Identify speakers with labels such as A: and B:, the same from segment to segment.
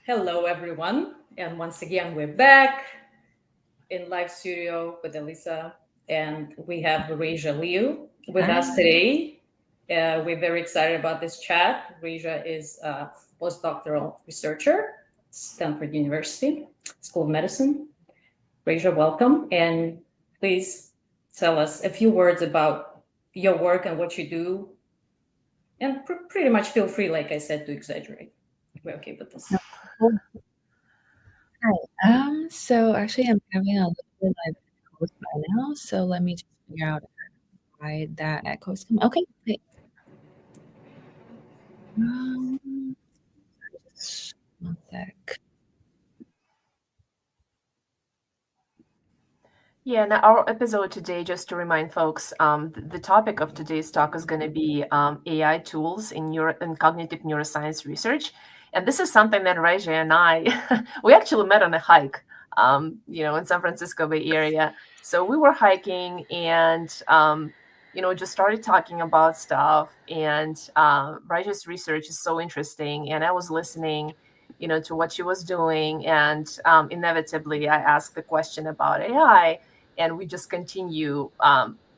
A: Hello, everyone. And once again, we're back in live studio with Elisa, and we have Reja Liu with us
B: Hi.
A: today. We're very excited about this chat. Reja is a postdoctoral researcher at Stanford University School of Medicine. Reja, welcome. And please tell us a few words about your work and what you do. And pretty much feel free, like I said, to exaggerate. We're okay with this.
B: Cool. Hi. So actually I'm having a little bit like echoes right now, so let me just figure out why that echoes come. Okay, great. Um, just one sec.
C: Yeah, now our episode today, just to remind folks, the topic of today's talk is going to be AI tools in cognitive neuroscience research. And this is something that Raja and I, we actually met on a hike, in San Francisco Bay Area. So we were hiking and, just started talking about stuff. And Raja's research is so interesting. And I was listening, to what she was doing. And inevitably, I asked the question about AI and we just continue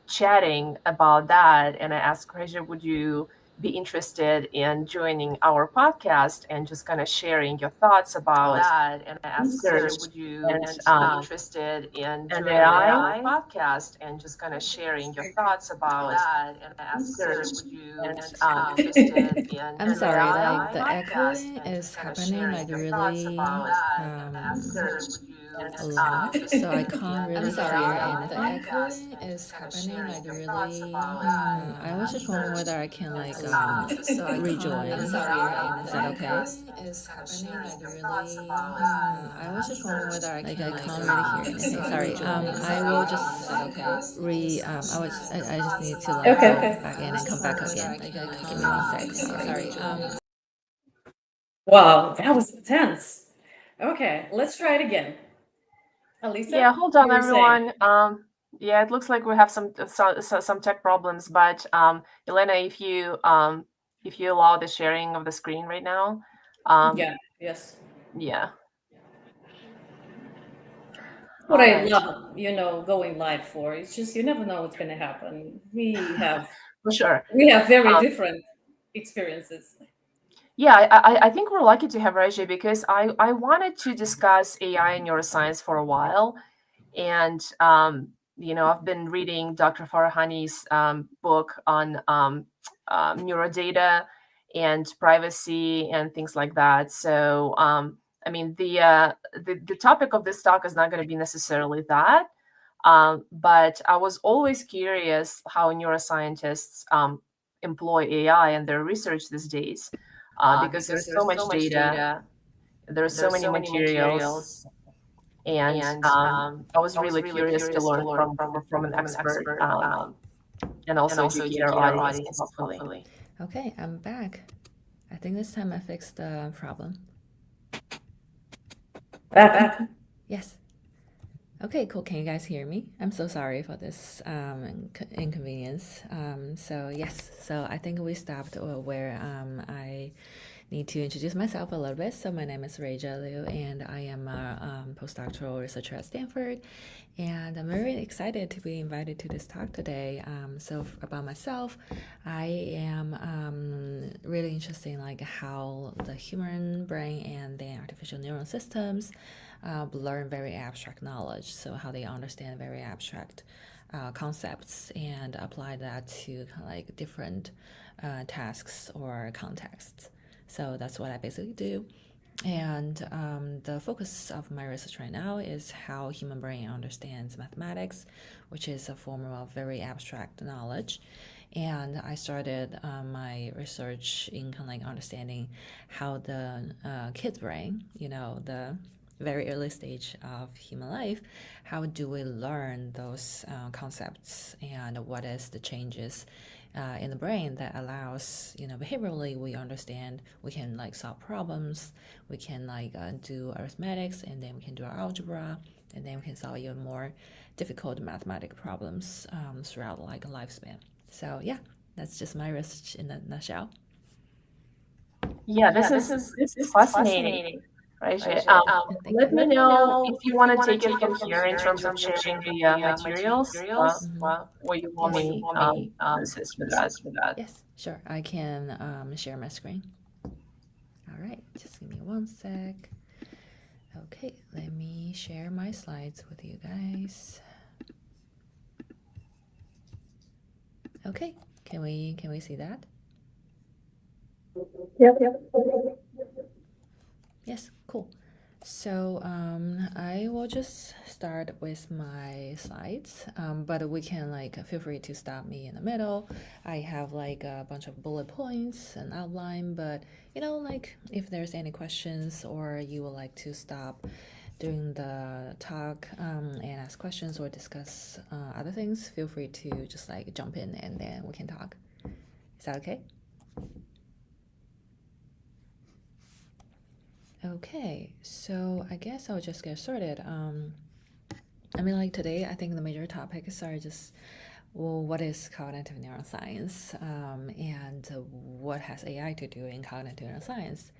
C: chatting about that. And I asked Raja, would you be interested in joining our podcast and just kind of sharing your thoughts about
B: That and I asked her,
C: research
B: would you
C: and
B: be interested in
C: and
B: joining
C: AI?
B: our podcast and just kind of sharing your thoughts about that? And I asked her,
C: Research
B: would you
C: and
B: be interested in
D: I'm
B: joining
D: sorry,
B: our
D: like the
B: podcast
D: echoing
B: and just
D: is
B: kind of
D: happening
B: sharing
D: like
B: your thoughts
D: really
B: about that? And I asked her, would you
D: a
B: be
D: lot, so I
B: interested
D: can't
B: in
D: really hear
B: joining our
D: anything.
B: podcast and just kind of sharing your thoughts about that? And
D: I
B: I
D: was just
B: asked
D: wondering
B: her,
D: whether I can like
B: so I can't
D: rejoin.
B: really hear our
D: Is that okay?
B: podcast and just kind of sharing your thoughts about
D: I was just wondering whether I
B: like
D: can
B: I
D: like
B: can't really hear
D: so
B: anything.
D: I
B: Sorry.
D: rejoin.
B: I will just
D: I just need to like
A: Okay,
D: go
A: okay.
D: back in and come back again. Give me one sec. Sorry.
A: Wow, that was intense. Okay, let's try it again. Alisa,
C: Yeah, hold on,
A: you were saying.
C: everyone. Yeah, it looks like we have some tech problems, but Elena, if you allow the sharing of the screen right now, um,
A: Yeah, yes.
C: yeah.
A: What
C: All
A: I
C: right.
A: love, going live for, it's just you never know what's going to happen.
C: For sure.
A: We have very
C: Um,
A: different experiences.
C: Yeah, I think we're lucky to have Raji because I wanted to discuss AI and neuroscience for a while. And, I've been reading Dr. Farahani's book on neurodata and privacy and things like that. So, I mean, the topic of this talk is not going to be necessarily that. But I was always curious how neuroscientists employ AI in their research these days because
B: Because
C: there's
B: there's
C: so
B: so
C: much
B: much
C: data,
B: data,
C: there's so
B: there's
C: many
B: so many
C: materials,
B: materials,
C: and
B: and
C: I was
B: I was
C: really
B: really
C: curious to
B: curious to
C: learn
B: learn
C: from an
B: from an
C: expert
B: expert
C: and
B: and
C: also
B: also
C: educate our
B: educate our
C: audience,
B: audience,
C: hopefully.
B: hopefully.
D: Okay, I'm back. I think this time I fixed the problem.
A: Back.
D: Yes. Okay, cool. Can you guys hear me? I'm so sorry for this inconvenience. So I think we stopped where I need to introduce myself a little bit. So my name is Reja Liu, and I am a postdoctoral researcher at Stanford. And I'm very excited to be invited to this talk today. About myself, I am really interested in like how the human brain and the artificial neural systems learn very abstract knowledge. So how they understand very abstract concepts and apply that to kind of like different tasks or contexts. So that's what I basically do. And the focus of my research right now is how human brain understands mathematics, which is a form of very abstract knowledge. And I started my research in kind of like understanding how the kid's brain, the very early stage of human life, how do we learn those concepts and what is the changes in the brain that allows, behaviorally we understand we can like solve problems, we can like do arithmetics, and then we can do our algebra, and then we can solve even more difficult mathematical problems throughout like a lifespan. So yeah, that's just my research in a nutshell.
C: Yeah,
B: Yeah,
C: this is
B: this
C: this is
B: is
C: fascinating.
B: fascinating.
C: Right.
D: Thank
C: Let
D: you.
C: me know if you want to take it from here in terms of sharing the materials, or you want
D: Yes.
C: me to assist with that.
D: Yes, sure. I can share my screen. All right, just give me one sec. Okay, let me share my slides with you guys. Okay, can we see that?
A: Yep.
D: Yes, cool. So I will just start with my slides, but we can feel free to stop me in the middle. I have like a bunch of bullet points and outline, but if there's any questions or you would like to stop during the talk and ask questions or discuss other things, feel free to just jump in and then we can talk. Is that okay? Okay, so I guess I'll just get started. Today, I think the major topics are just, well, what is cognitive neuroscience, and what has AI to do in cognitive neuroscience,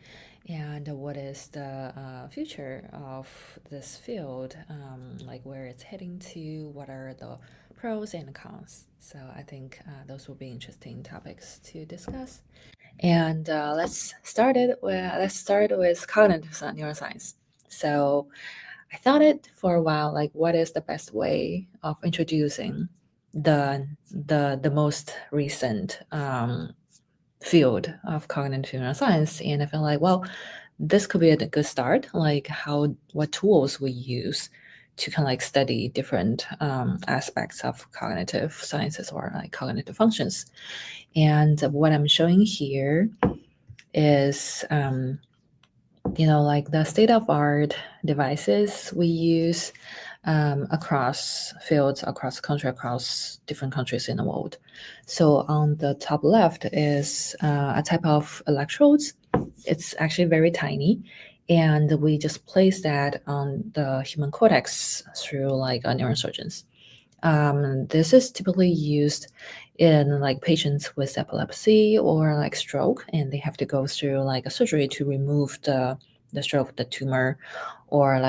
D: and what is the future of this field, where it's heading to, what are the pros and cons. So I think those will be interesting topics to discuss. And let's start with cognitive neuroscience. So I thought it for a while, what is the best way of introducing the most recent field of cognitive neuroscience, and I feel like, well, this could be a good start. What tools we use to study different aspects of cognitive sciences or cognitive functions. And what I'm showing here is the state-of-art devices we use across fields, across the country, across different countries in the world. So on the top left is a type of electrodes. It's actually very tiny, and we just place that on the human cortex through neurosurgeons. This is typically used in patients with epilepsy or stroke, and they have to go through a surgery to remove the stroke, the tumor, or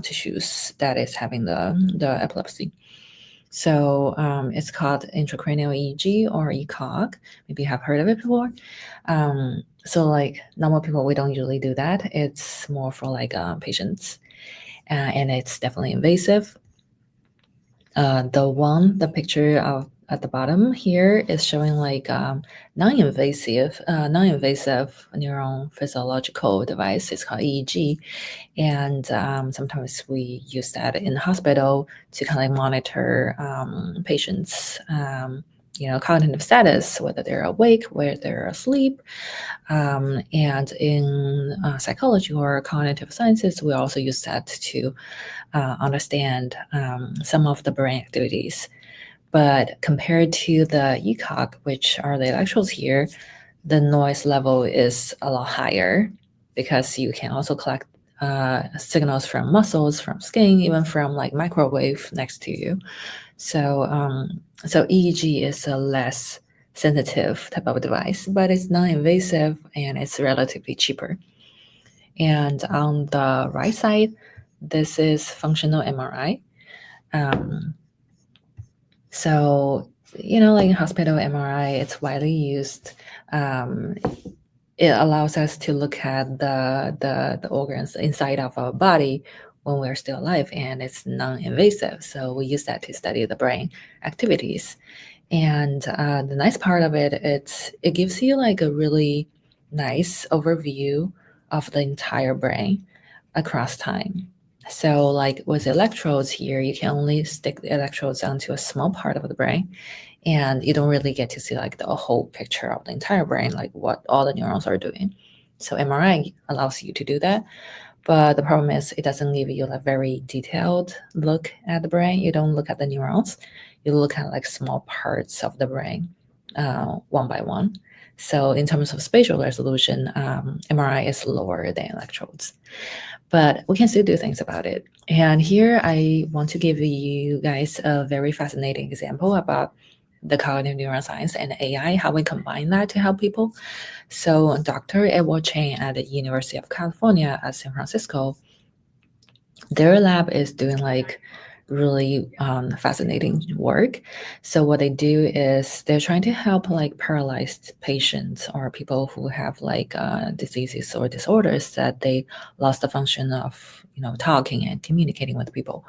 D: tissues that is having the epilepsy. So it's called intracranial EEG or ECOG. Maybe you have heard of it before. So normal people, we don't usually do that. It's more for patients, and it's definitely invasive. The picture at the bottom here is showing non-invasive neurophysiological device. It's called EEG, and sometimes we use that in the hospital to monitor patients' cognitive status, whether they're awake, whether they're asleep. And in psychology or cognitive sciences, we also use that to understand some of the brain activities. But compared to the ECOG, which are the electrodes here, the noise level is a lot higher because you can also collect signals from muscles, from skin, even from microwave next to you. So EEG is a less sensitive type of device, but it's non-invasive and it's relatively cheaper. And on the right side, this is functional MRI. So, in hospital MRI, it's widely used. It allows us to look at the organs inside of our body when we're still alive, and it's non-invasive. So we use that to study the brain activities. And the nice part of it, it gives you a really nice overview of the entire brain across time. So with electrodes here, you can only stick the electrodes onto a small part of the brain, and you don't really get to see the whole picture of the entire brain, what all the neurons are doing. So MRI allows you to do that, but the problem is it doesn't give you a very detailed look at the brain. You don't look at the neurons. You look at small parts of the brain, one by one. So in terms of spatial resolution, MRI is lower than electrodes, but we can still do things about it. And here I want to give you guys a very fascinating example about
B: the cognitive neuroscience and AI, how we combine that to help people. So Dr. Edward Chang at the University of California at San Francisco, their lab is doing like really fascinating work. So what they do is they're trying to help like paralyzed patients or people who have like diseases or disorders that they lost the function of talking and communicating with people.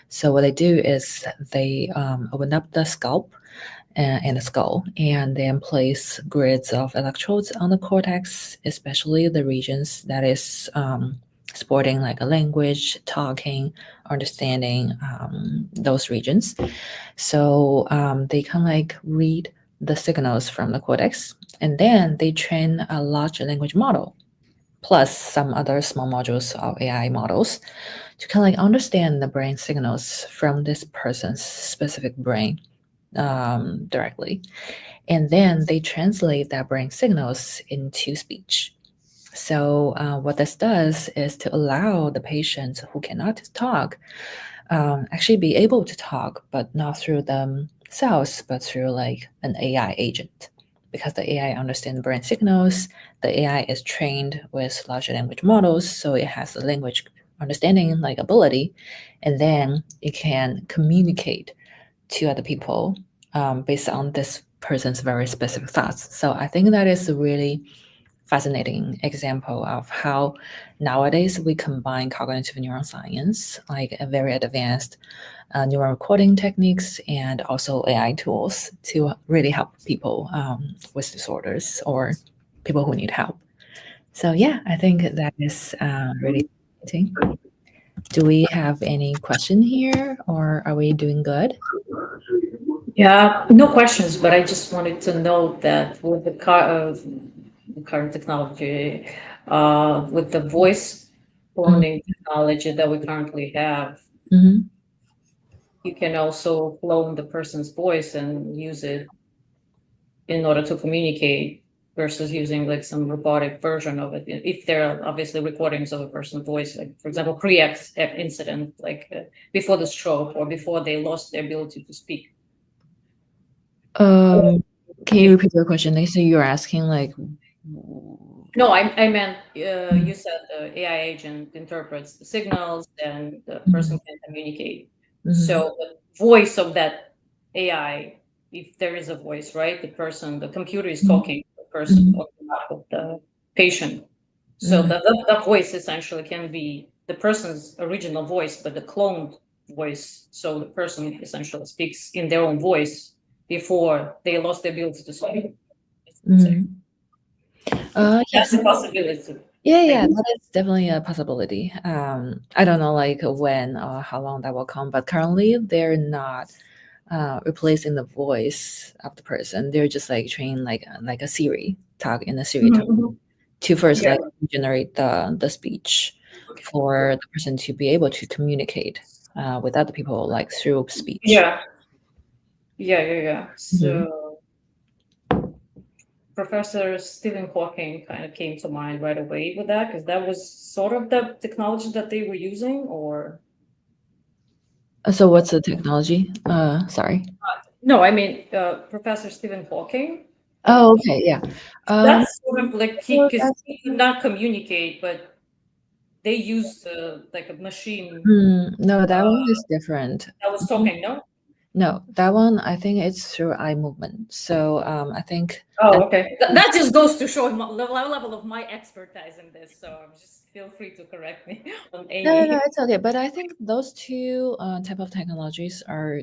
B: So what they do is they open up the scalp and the skull, and then place grids of electrodes on the cortex, especially the regions that is supporting like a language, talking, understanding, those regions. So they can like read the signals from the cortex, and then they train a large language model plus some other small modules of AI models to kind of like understand the brain signals from this person's specific brain directly. And then they translate that brain signals into speech. So what this does is to allow the patient who cannot talk actually be able to talk, but not through themselves, but through like an AI agent. Because the AI understands brain signals, the AI is trained with large language models, so it has the language understanding like ability, and then it can communicate to other people based on this person's very specific thoughts. So I think that is a really fascinating example of how nowadays we combine cognitive neuroscience, like a very advanced neural recording techniques, and also AI tools to really help people with disorders or people who need help. So yeah, I think that is really fascinating. Do we have any question here, or are we doing good?
A: Yeah, no questions, but I just wanted to note that with the current technology, with the voice cloning technology that we currently have,
B: Mm-hmm.
A: you can also clone the person's voice and use it in order to communicate versus using like some robotic version of it. If there are obviously recordings of a person's voice, like for example, pre-X incident, like before the stroke or before they lost their ability to speak.
B: Can you repeat your question? So you're asking like
A: No, I meant you said the AI agent interprets the signals and the person can communicate. So the voice of that AI, if there is a voice, right? The computer is talking to the person on behalf of the patient. So the voice essentially can be the person's original voice, but the cloned voice. So the person essentially speaks in their own voice before they lost the ability to speak.
B: yes.
A: That's a possibility.
B: Yeah, that is definitely a possibility. I don't know like when or how long that will come, but currently they're not replacing the voice of the person. They're just like training like a Siri talk in a Siri tone to first like generate the speech for the person to be able to communicate with other people like through speech.
A: Yeah. So Professor Stephen Hawking kind of came to mind right away with that, because that was sort of the technology that they were using, or
B: So what's the technology? Sorry.
A: no, I mean Professor Stephen Hawking.
B: Oh, okay, yeah.
A: That's sort of like he could not communicate, but they used like a machine
B: No, that one is different.
A: that was talking. No.
B: No, that one I think it's through eye movement. So I think.
A: Oh, okay. That just goes to show the level of my expertise in this. So just feel free to correct me on any.
B: No, it's okay. But I think those two type of technologies are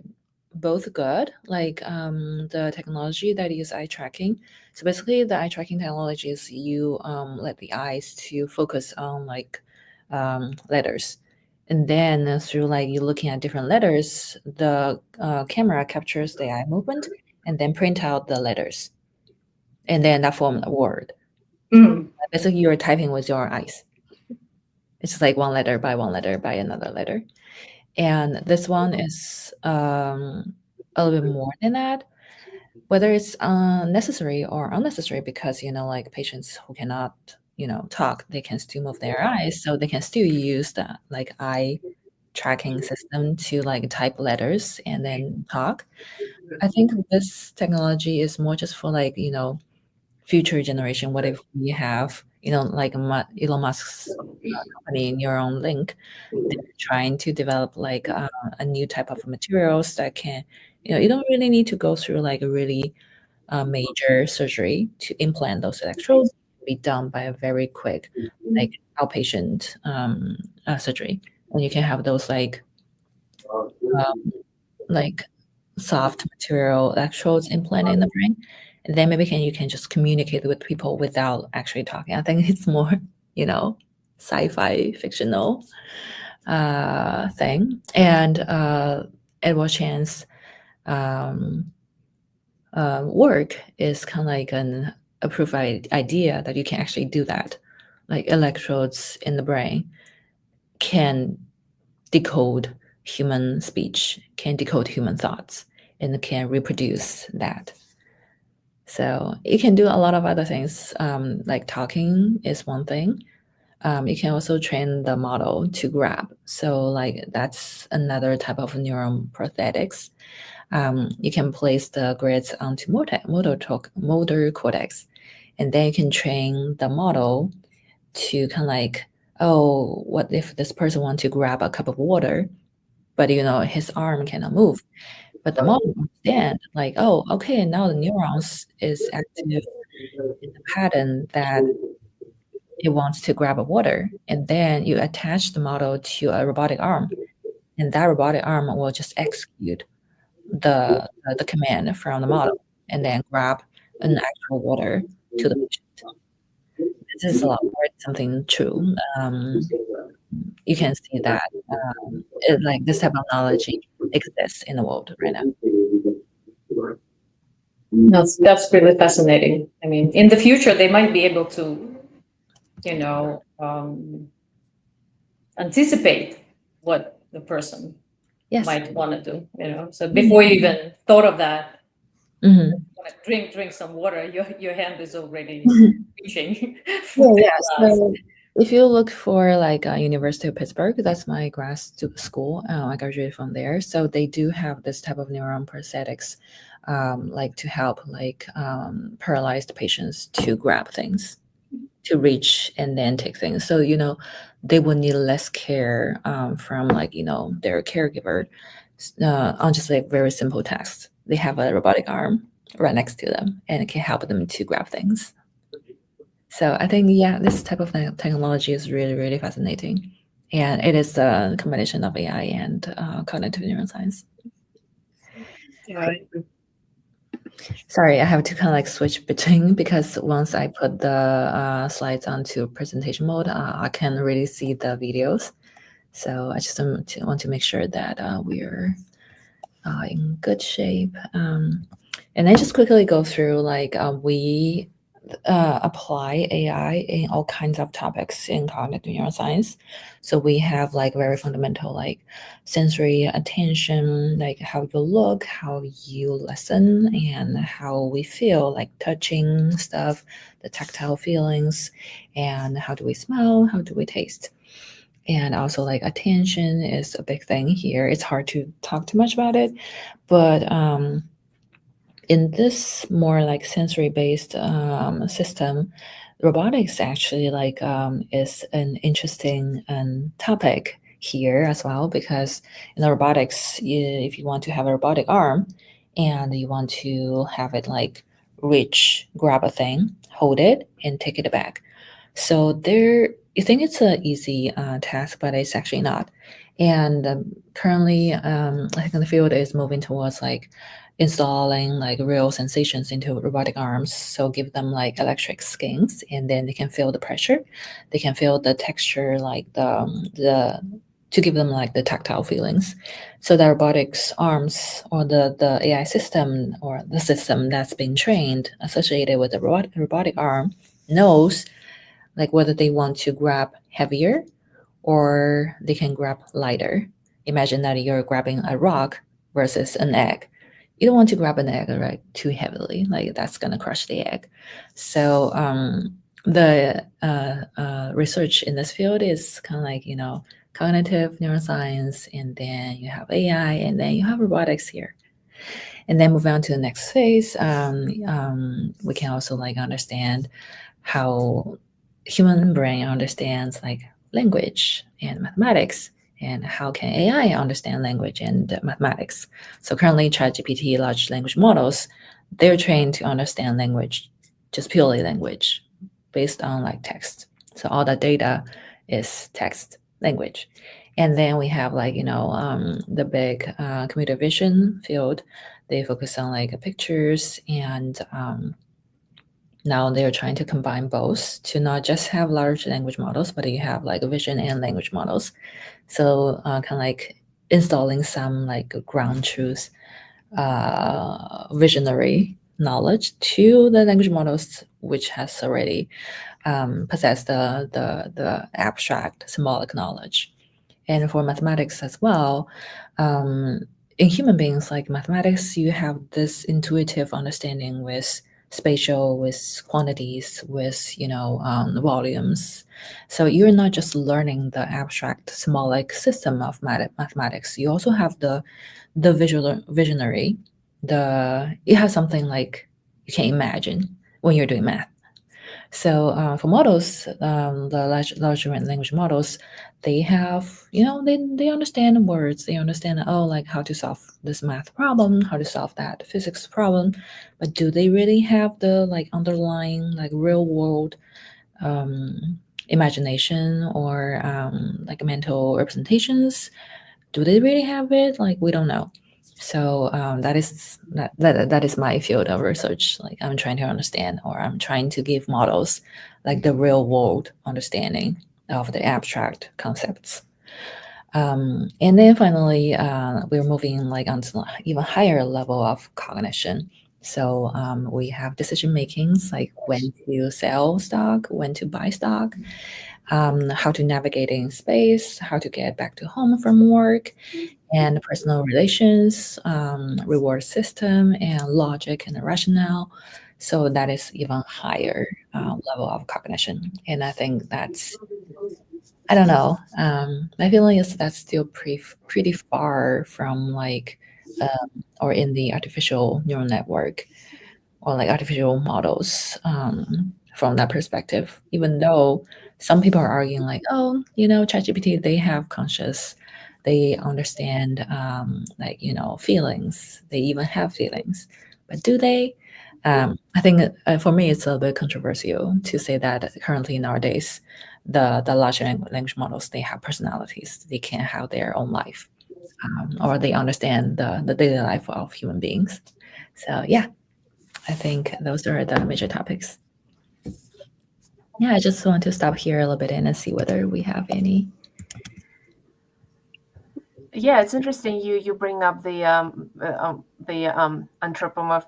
B: both good. Like the technology that is eye tracking. So basically, the eye tracking technology is you let the eyes to focus on like letters, and then through like you looking at different letters, the camera captures the eye movement and then print out the letters, and then that form a word. Basically, you're typing with your eyes. It's like one letter by another letter. And this one is a little bit more than that, whether it's necessary or unnecessary, because, like patients who cannot, talk, they can still move their eyes. So they can still use the like eye tracking system to like type letters and then talk. I think this technology is more just for like, future generation. What if we have, like Elon Musk's company Neuralink, they're trying to develop like a new type of materials that can, you don't really need to go through like a really major surgery to implant those electrodes. It can be done by a very quick, like outpatient surgery, and you can have those like soft material electrodes implanted in the brain, and then maybe you can just communicate with people without actually talking. I think it's more, sci-fi fictional thing. And Edward Chan's work is kind of like an approved idea that you can actually do that. Like electrodes in the brain can decode human speech, can decode human thoughts, and can reproduce that. So it can do a lot of other things. Like talking is one thing. You can also train the model to grab. So like that's another type of neural prosthetics. You can place the grids onto motor cortex, and then you can train the model to kind of like, oh, what if this person wants to grab a cup of water, but his arm cannot move. But the model understand like, oh, okay, now the neurons is active in the pattern that it wants to grab a water, and then you attach the model to a robotic arm, and that robotic arm will just execute the command from the model and then grab an actual water to the patient. This is a lot more something true. You can see that like this type of knowledge exists in the world right now.
A: That's really fascinating. I mean, in the future, they might be able to, anticipate what the person
B: Yes.
A: might want to do. So before you even thought of that, drink some water, your hand is already reaching.
B: Yeah. So if you look for like University of Pittsburgh, that's my grad school. I graduated from there. So they do have this type of neuron prosthetics, like to help like paralyzed patients to grab things, to reach and then take things. So they will need less care from like their caregiver on just like very simple tasks. They have a robotic arm right next to them, and it can help them to grab things. So I think, yeah, this type of technology is really, really fascinating. And it is a combination of AI and cognitive neuroscience.
A: Right.
B: Sorry, I have to kind of like switch between, because once I put the slides onto presentation mode, I can really see the videos. So I just want to make sure that we're in good shape. And I just quickly go through like we apply AI in all kinds of topics in cognitive neuroscience. So we have like very fundamental like sensory attention, like how you look, how you listen, and how we feel, like touching stuff, the tactile feelings, and how do we smell, how do we taste. And also like attention is a big thing here. It's hard to talk too much about it, but in this more like sensory based system, robotics actually like is an interesting topic here as well, because in the robotics, if you want to have a robotic arm and you want to have it like reach, grab a thing, hold it, and take it back. So you think it's an easy task, but it's actually not. And currently, I think the field is moving towards like installing like real sensations into robotic arms. So give them like electric skins, and then they can feel the pressure, they can feel the texture, like the to give them like the tactile feelings. So the robotics arms, or the AI system, or the system that's been trained associated with the robotic arm, knows like whether they want to grab heavier or they can grab lighter. Imagine that you're grabbing a rock versus an egg. You don't want to grab an egg right too heavily, like that's gonna crush the egg. So the research in this field is kind of like cognitive neuroscience, and then you have AI, and then you have robotics here. And then move on to the next phase. We can also like understand how human brain understands like language and mathematics, and how can AI understand language and mathematics. So currently ChatGPT large language models, they're trained to understand language, just purely language based on like text. So all the data is text language. And then we have like, the big computer vision field. They focus on like pictures, and now they're trying to combine both to not just have large language models, but you have like vision and language models. So kind of like installing some like ground truth, visionary knowledge to the language models, which has already possessed the abstract symbolic knowledge. And for mathematics as well, in human beings, like mathematics, you have this intuitive understanding with spatial, with quantities, with volumes. So you're not just learning the abstract symbolic system of mathematics. You also have the visionary. You have something like you can imagine when you're doing math. So for models, the large language models, they have, they understand words. They understand, like how to solve this math problem, how to solve that physics problem. But do they really have the like underlying like real world imagination or like mental representations? Do they really have it? Like, we don't know. So that is my field of research. Like, I'm trying to understand, or I'm trying to give models like the real world understanding of the abstract concepts. And then finally, we're moving like onto an even higher level of cognition. So we have decision makings, like when to sell stock, when to buy stock, how to navigate in space, how to get back to home from work, and personal relations, reward system, and logic and rationale. So that is even higher level of cognition. And I think that's, I don't know. My feeling is that's still pretty far from like, or in the artificial neural network or like artificial models from that perspective. Even though some people are arguing like, oh, ChatGPT, they have conscious, they understand like feelings, they even have feelings, but do they? I think for me it's a bit controversial to say that currently nowadays the large language models, they have personalities, they can have their own life, or they understand the daily life of human beings. So yeah, I think those are the major topics. Yeah, I just want to stop here a little bit and see whether we have any.
C: Yeah, it's interesting you bring up the anthropomorph.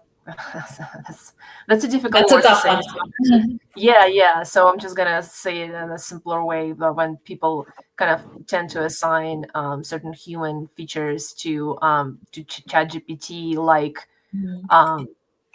C: That's a difficult
A: That's a
C: word to
A: tough
C: say.
A: one.
C: Yeah. So I'm just gonna say it in a simpler way. But when people kind of tend to assign certain human features to ChatGPT, like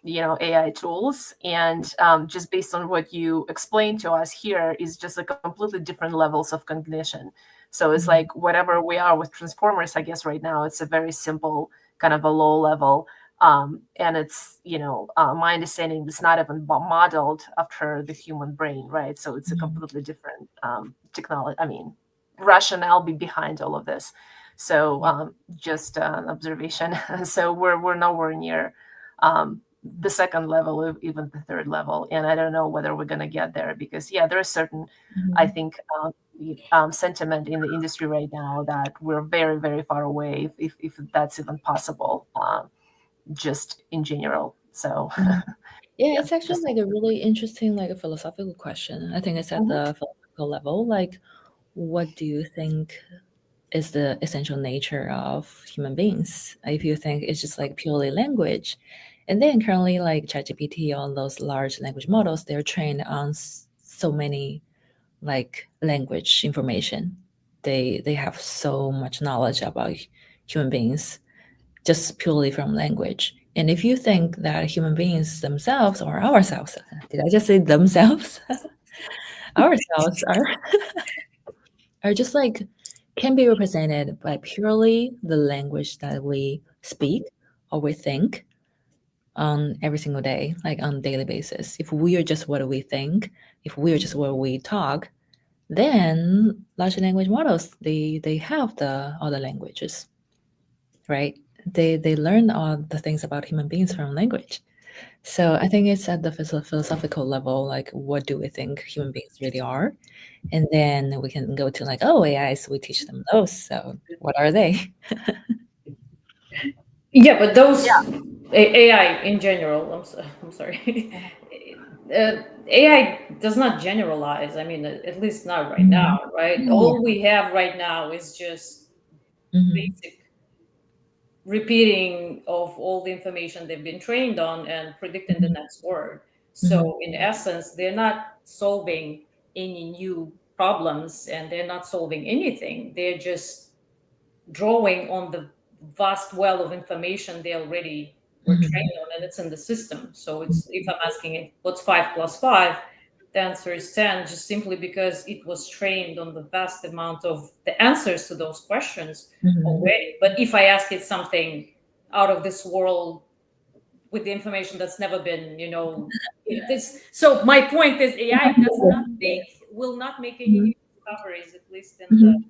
C: AI tools, and just based on what you explained to us here is just like completely different levels of cognition. So it's like whatever we are with transformers, I guess right now it's a very simple kind of a low level, and it's my understanding it's not even modeled after the human brain, right? So it's a completely different technology, I mean rationale behind all of this. So just an observation. So we're nowhere near the second level or even the third level, and I don't know whether we're going to get there, because there is certain I think sentiment in the industry right now that we're very, very far away, if that's even possible, just in general. So
B: Yeah, it's actually like a really interesting, like a philosophical question. I think it's at the philosophical level. Like, what do you think is the essential nature of human beings? If you think it's just like purely language, and then currently like ChatGPT, all those large language models, they're trained on so many like language information. They have so much knowledge about human beings just purely from language. And if you think that human beings themselves or ourselves, did I just say themselves? Ourselves are just like can be represented by purely the language that we speak, or we think on every single day, like on a daily basis. If we are just what we think, if we are just what we talk, then large language models they have all the languages, right? They learn all the things about human beings from language. So I think it's at the philosophical level, like what do we think human beings really are? And then we can go to like, oh, AIs, we teach them those. So what are they?
A: Yeah, but those AI in general, I'm sorry. AI does not generalize. I mean, at least not right now, right?
B: Yeah.
A: All we have right now is just
B: Mhm.
A: basic repeating of all the information they've been trained on and predicting the next word. So, in essence, they're not solving any new problems and they're not solving anything. They're just drawing on the vast well of information they already were trained on, and it's in the system. So it's, if I'm asking it what's 5 plus 5, the answer is 10, just simply because it was trained on the vast amount of the answers to those questions already. But if I ask it something out of this world with the information that's never been, this. So my point is, AI will not make any new discoveries, at least in the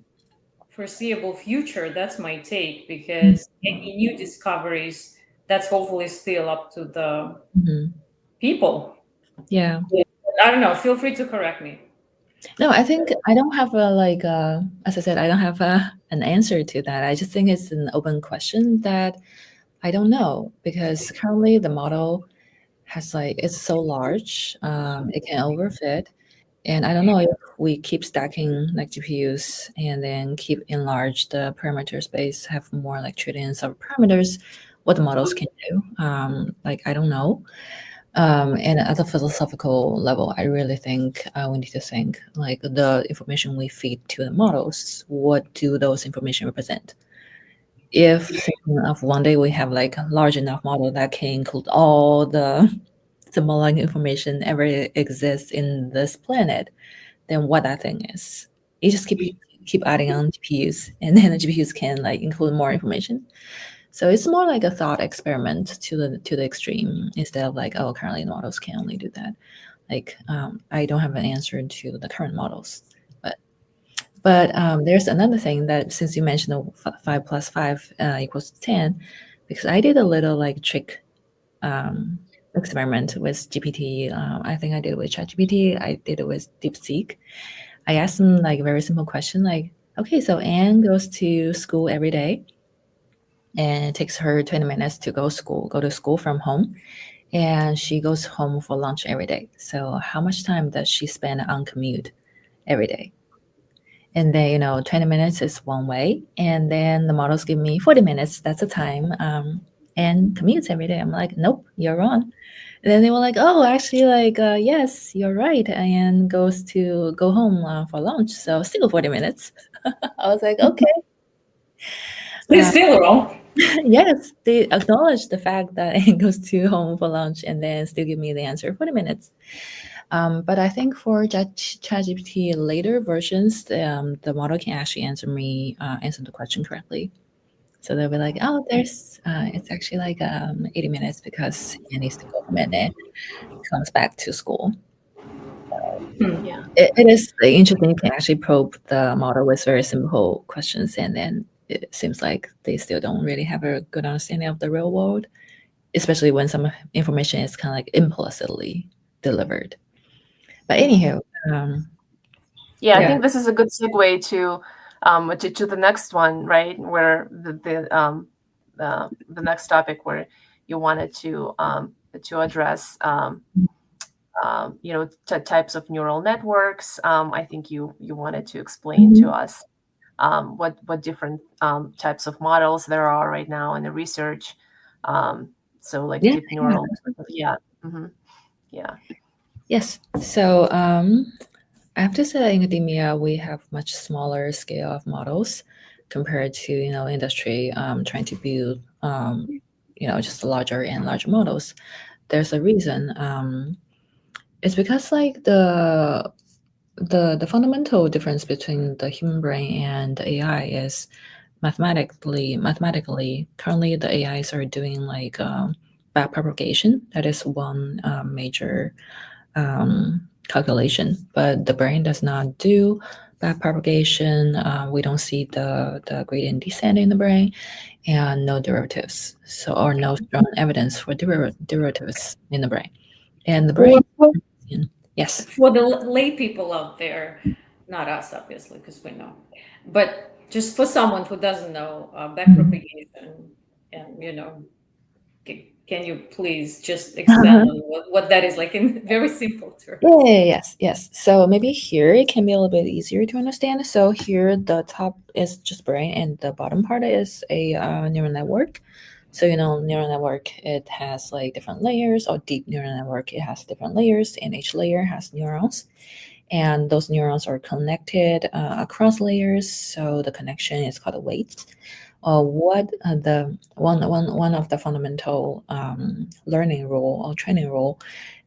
A: foreseeable future. That's my take, because any new discoveries, that's hopefully still up to the people.
B: Yeah.
A: I don't know, feel free to correct me.
B: No, I think I don't have as I said, I don't have an answer to that. I just think it's an open question that I don't know, because currently the model has like, it's so large, it can overfit. And I don't know if we keep stacking like GPUs and then keep enlarge the parameter space, have more like trillions of parameters, what the models can do. Like, I don't know. And at a philosophical level, I really think we need to think like the information we feed to the models, what do those information represent? If thinking of one day we have like a large enough model that can include all the symbolic information ever exists in this planet, then what that thing is. You just keep adding on GPUs, and then the GPUs can like include more information. So it's more like a thought experiment to the extreme, instead of like, oh, currently the models can only do that. Like, I don't have an answer to the current models, but there's another thing that, since you mentioned the 5 plus 5 equals 10, because I did a little like trick experiment with GPT. I think I did it with ChatGPT. I did it with DeepSeek. I asked them like a very simple question, like, okay, so Anne goes to school every day, and it takes her 20 minutes to go to school from home, and she goes home for lunch every day. So how much time does she spend on commute every day? And then 20 minutes is one way, and then the models give me 40 minutes. That's the time. And commutes every day. I'm like, nope, you're wrong. And then they were like, oh, actually, like, yes, you're right. And go home for lunch. So still 40 minutes. I was like, okay.
A: It's still wrong.
B: Yes, they acknowledge the fact that it goes to home for lunch and then still give me the answer 40 minutes. But I think for ChatGPT later versions, the model can actually answer the question correctly. So they'll be like, oh, it's actually like 80 minutes because he needs to go home and then comes back to school.
C: Yeah.
B: It is interesting. You can actually probe the model with very simple questions, and then it seems like they still don't really have a good understanding of the real world, especially when some information is kind of like implicitly delivered. But anyhow,
C: yeah, I think this is a good segue to the next one, right? Where the next topic where you wanted to address types of neural networks. I think you wanted to explain to us what different types of models there are right now in the research. So like
B: Yeah,
C: deep neural, yeah, yeah.
B: Yes. So I have to say that in academia, we have much smaller scale of models compared to industry trying to build just larger and larger models. There's a reason. It's because like the fundamental difference between the human brain and the AI is mathematically, currently the AIs are doing like backpropagation. That is one major calculation, but the brain does not do backpropagation. We don't see the gradient descent in the brain, and no derivatives, or no strong evidence for derivatives in the brain. And the brain, yes.
A: For the lay people out there, not us obviously, because we know, but just for someone who doesn't know backpropagation, and can you please just expand on what that is like in very simple terms?
B: Yes. So maybe here it can be a little bit easier to understand. So here the top is just brain, and the bottom part is a neural network. So neural network, it has like different layers, or deep neural network, it has different layers, and each layer has neurons, and those neurons are connected across layers. So the connection is called weights. What the one of the fundamental learning rule or training rule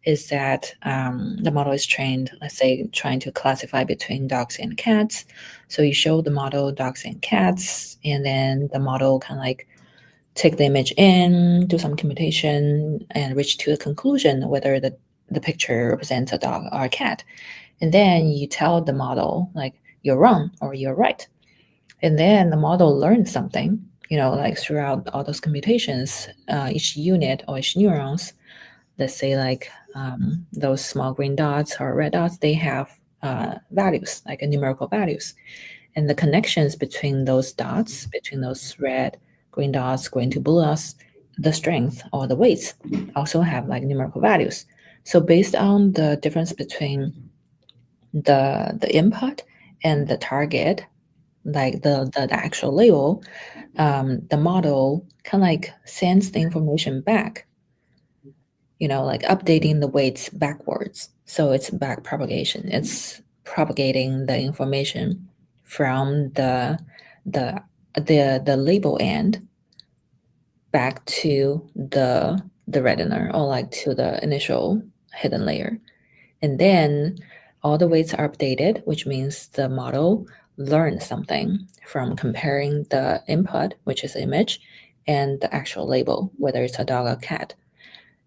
B: is that the model is trained, let's say, trying to classify between dogs and cats. So you show the model dogs and cats, and then the model kind of like take the image in, do some computation, and reach to the conclusion whether the picture represents a dog or a cat. And then you tell the model, like, you're wrong or you're right. And then the model learns something, like throughout all those computations, each unit or each neurons, let's say like those small green dots or red dots, they have values, like numerical values. And the connections between those dots, between those red, green dots, green to blue dots, the strength or the weights also have like numerical values. So based on the difference between the input and the target, like the actual label, the model kind of like sends the information back, like updating the weights backwards. So it's back propagation. It's propagating the information from the label end back to the retina, or like to the initial hidden layer. And then all the weights are updated, which means the model learned something from comparing the input, which is image, and the actual label, whether it's a dog or cat.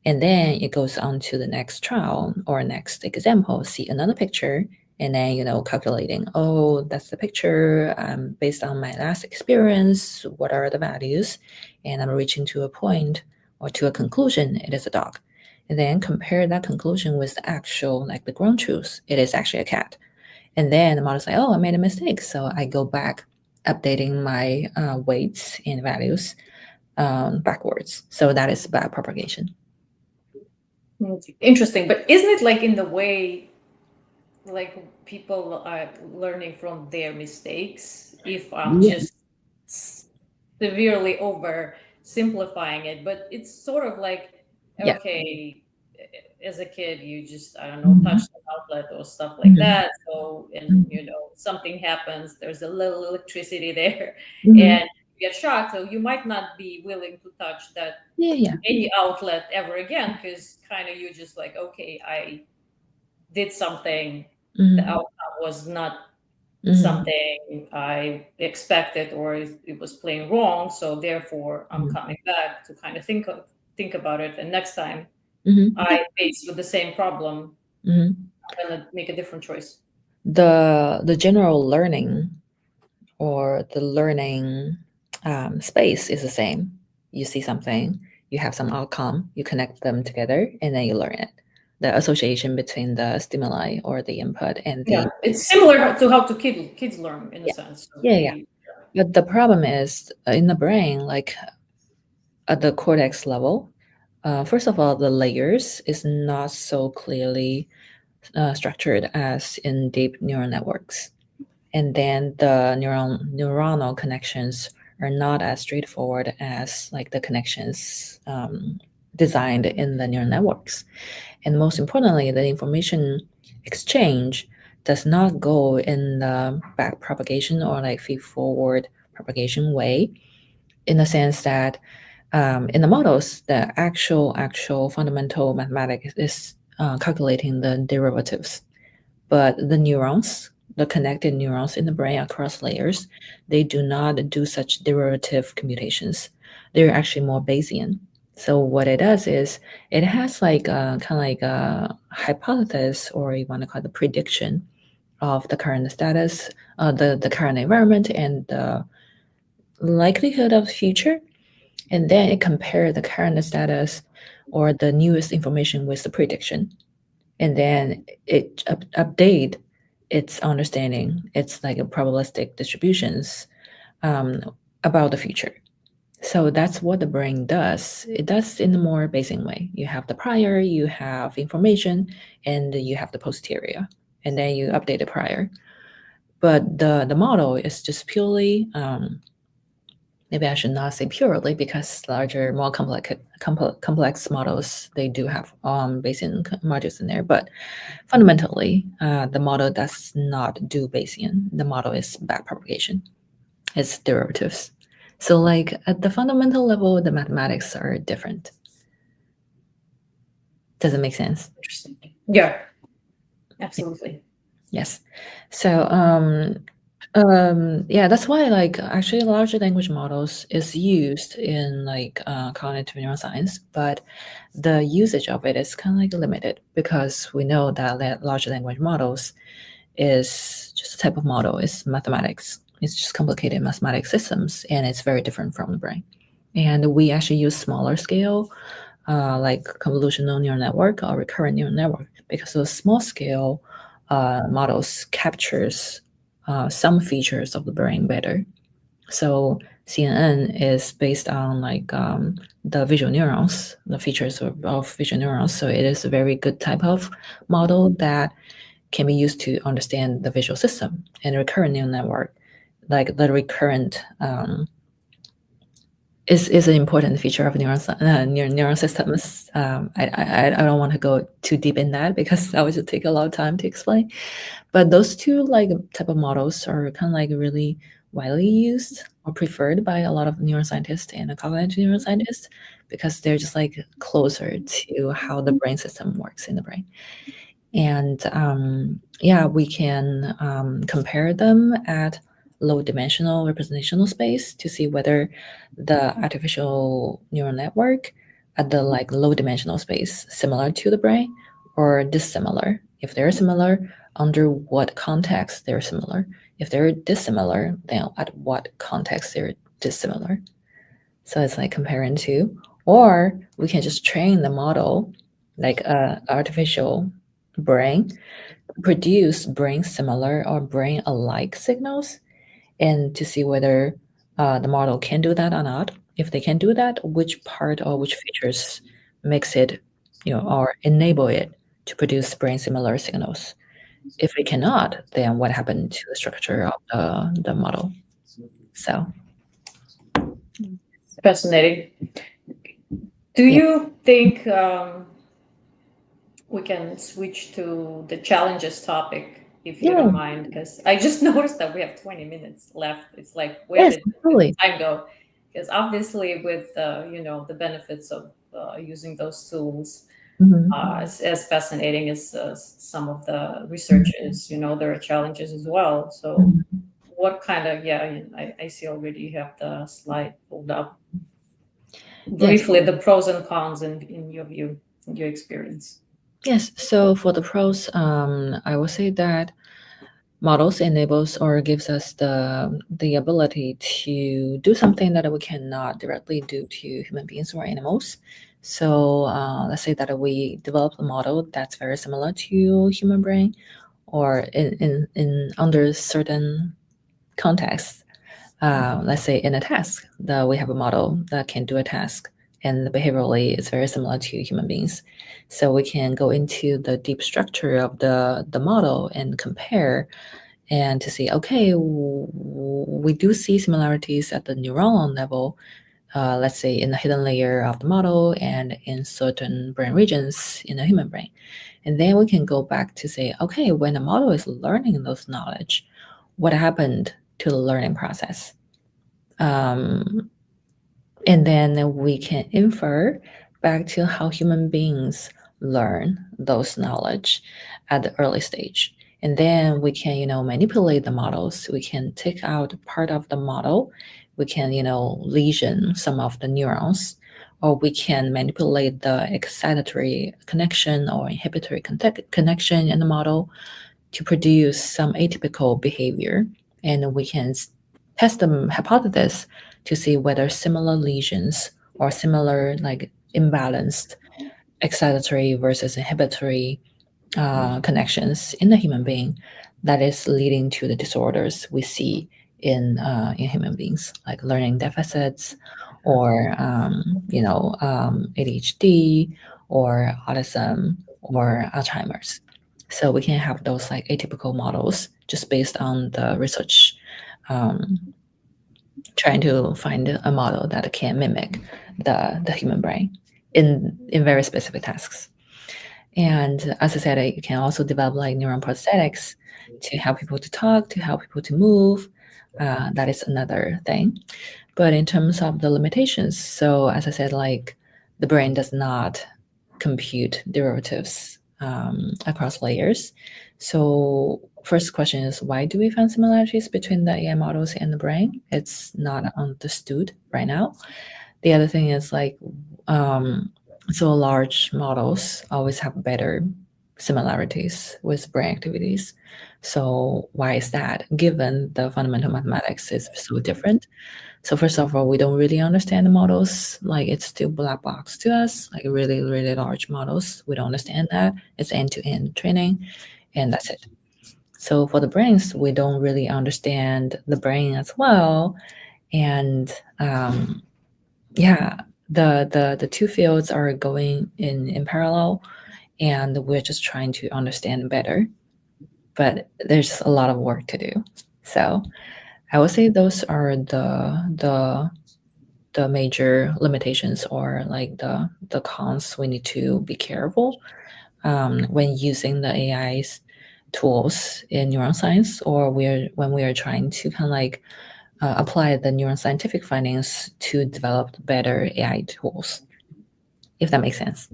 B: And then it goes on to the next trial or next example, see another picture, and then, calculating, oh, that's the picture. Based on my last experience, what are the values? And I'm reaching to a point or to a conclusion, it is a dog. And then compare that conclusion with the actual, like the ground truth, it is actually a cat. And then the model's like, oh, I made a mistake. So I go back, updating my weights and values backwards. So that is back propagation.
A: Interesting, but isn't it like in the way, like people are learning from their mistakes? If I'm just severely oversimplifying it, but it's sort of like, okay, as a kid, you just, I don't know, touch the outlet or stuff like that. So, and something happens, there's a little electricity there, and you get shocked. So you might not be willing to touch that any outlet ever again, because kind of you just like, okay, I did something, the outcome was not something I expected, or it was plain wrong. So therefore, I'm coming back to kind of think about it, and next time I face with the same problem, I'm gonna make a different choice.
B: The general learning or the learning space is the same. You see something, you have some outcome, you connect them together, and then you learn it. The association between the stimuli or the input and the
A: it's similar to how kids learn in a sense. So
B: But the problem is in the brain, like at the cortex level. First of all, the layers is not so clearly structured as in deep neural networks. And then the neuronal connections are not as straightforward as like the connections designed in the neural networks. And most importantly, the information exchange does not go in the back propagation or like feed forward propagation way, in the sense that in the models, the actual fundamental mathematics is calculating the derivatives, but the neurons the connected neurons in the brain across layers, they do not do such derivative computations. They're actually more Bayesian. So what it does is it has like a, kind of like a hypothesis, or you want to call it the prediction of the current status, the current environment, and the likelihood of the future. And then it compare the current status or the newest information with the prediction. And then it update its understanding. It's like a probabilistic distributions about the future. So that's what the brain does. It does in a more basic way. You have the prior, you have information, and you have the posterior, and then you update the prior. But the model is just purely, maybe I should not say purely, because larger, more complex models, they do have Bayesian modules in there. But fundamentally, the model does not do Bayesian. The model is backpropagation. It's derivatives. So like at the fundamental level, the mathematics are different. Does it make sense?
A: Interesting. Yeah, absolutely.
B: Yes. So yeah, that's why like actually large language models is used in like cognitive neuroscience, but the usage of it is kind of like limited, because we know that large language models is just a type of model. It's mathematics. It's just complicated mathematic systems, and it's very different from the brain. And we actually use smaller scale, like convolutional neural network or recurrent neural network, because those small scale models captures some features of the brain better. So CNN is based on like the visual neurons, the features of visual neurons. So it is a very good type of model that can be used to understand the visual system. And recurrent neural network, like the recurrent is an important feature of neural systems. I don't want to go too deep in that, because that would just take a lot of time to explain. But those two like type of models are kind of like really widely used or preferred by a lot of neuroscientists and cognitive neuroscientists, because they're just like closer to how the brain system works in the brain. And yeah, we can compare them at low dimensional representational space to see whether the artificial neural network at the like low dimensional space similar to the brain or dissimilar. If they're similar, under what context they're similar. If they're dissimilar, then at what context they're dissimilar. So it's like comparing two. Or we can just train the model, like a artificial brain, produce brain similar or brain alike signals, and to see whether the model can do that or not. If they can do that, which part or which features makes it, or enable it to produce brain similar signals. If it cannot, then what happened to the structure of the model? So
A: Fascinating. Do
B: Yeah.
A: you think we can switch to the challenges topic, if you
B: Yeah.
A: don't mind? Because I just noticed that we have 20 minutes left. It's like, where
B: Yes,
A: did
B: totally.
A: the time go? Because obviously, with the benefits of using those tools,
B: Mhm.
A: as fascinating as some of the research is, there are challenges as well. So,
B: Mhm.
A: what kind of, I see already you have the slide pulled up.
B: Yes.
A: Briefly, the pros and cons in your view, in your experience.
B: Yes. So for the pros, I will say that models enables or gives us the ability to do something that we cannot directly do to human beings or animals. So let's say that we develop a model that's very similar to human brain, or in under certain contexts. Let's say in a task that we have a model that can do a task, and behaviorally it's very similar to human beings. So we can go into the deep structure of the model and compare, and to see, okay, we do see similarities at the neuronal level, let's say in the hidden layer of the model and in certain brain regions in the human brain. And then we can go back to say, okay, when the model is learning those knowledge, what happened to the learning process? And then we can infer back to how human beings learn those knowledge at the early stage. And then we can, manipulate the models. We can take out part of the model. We can, lesion some of the neurons, or we can manipulate the excitatory connection or inhibitory connection in the model to produce some atypical behavior. And we can test the hypothesis to see whether similar lesions or similar like imbalanced excitatory versus inhibitory connections in the human being that is leading to the disorders we see in human beings, like learning deficits, or ADHD, or autism, or Alzheimer's. So we can have those like atypical models just based on the research, um, trying to find a model that can mimic the human brain in very specific tasks. And as I said, you can also develop like neuron prosthetics to help people to talk, to help people to move. That is another thing. But in terms of the limitations, so as I said, like the brain does not compute derivatives across layers. So first question is, why do we find similarities between the AI models and the brain? It's not understood right now. The other thing is like, so large models always have better similarities with brain activities. So why is that? Given the fundamental mathematics is so different. So first of all, we don't really understand the models. Like it's still black box to us, like really, really large models. We don't understand that. It's end-to-end training, and that's it. So for the brains, we don't really understand the brain as well. And yeah, the two fields are going in parallel, and we're just trying to understand better. But there's a lot of work to do. So I would say those are the major limitations, or like the cons we need to be careful when using the AI's tools in neuroscience, or when we are trying to kind of like apply the neuroscientific findings to develop better AI tools, if that makes sense.